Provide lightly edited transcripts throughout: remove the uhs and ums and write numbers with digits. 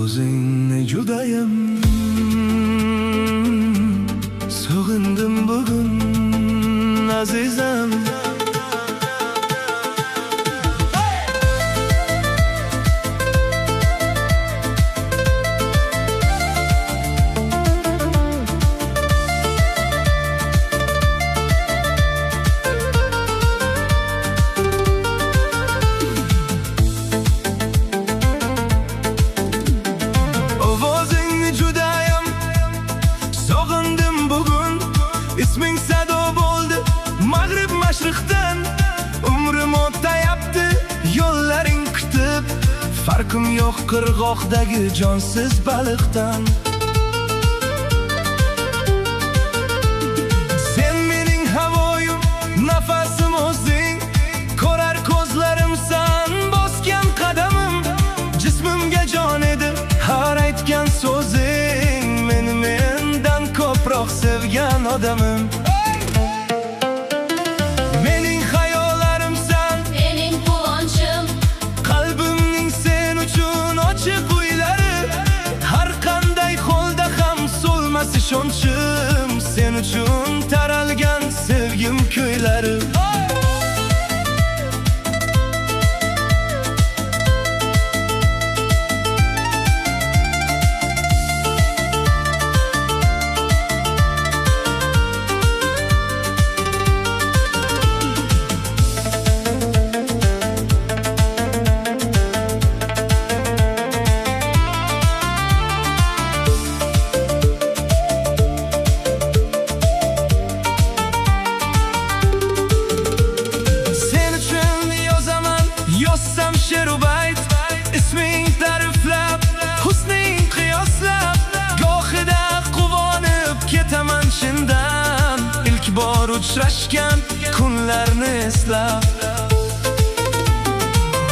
Ovozingni judayam sog'indim bugun azizam. Isming sado bo'ldi mag'rib mashriqdan, umrim o'tayapti yo'llaring kutib, farqim yo'q qirg'oqdagi jonsiz baliqdan. Sen mening havoyim, nafasim o'zing, ko'rar ko'zlarimsan bosgan qadamim, jismimga jon edi har aytgan so'zing, meni mendan ko'proq sevgan odamim. Mening xayollarimsan, mening quvonchim, qalbimning sen uchun ochiq uylari, har qanday holda ham so'lmas ishonchim, sen uchun taralgan sevgim kuylari. Yossam she'ru bayt, isming ta'riflab, husning qiyoslab, gohida quvonib ketaman chindan, ilk bor uchrashgan kunlarni eslab.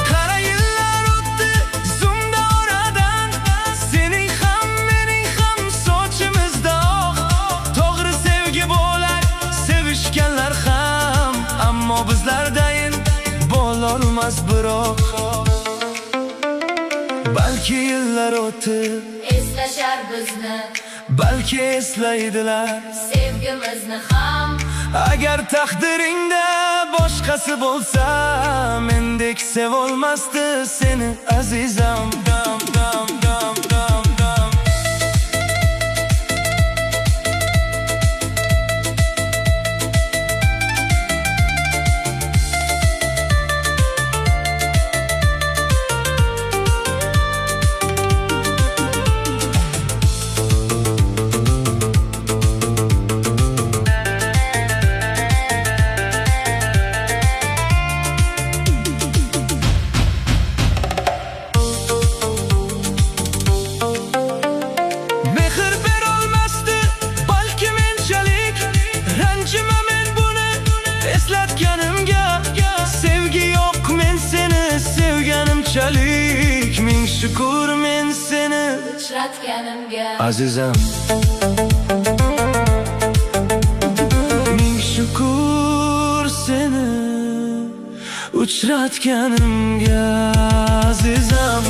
Qara yillar o'tdi zumda oradan, sening ham mening ham sochimizda oq, to'g'ri sevgi bo'lar sevishganlar ham, ammo bizlardayin bo'lolmas biroq. Balki yillar o'tib eslashar bizni, balki eslaydilar sevgimizni ham. Agar taqdiringda boshqasi bo'lsa, mendek sevolmasdi seni azizam. Ming shukr men seni uchratganimga azizam. Ming shukr seni uchratganimga azizam.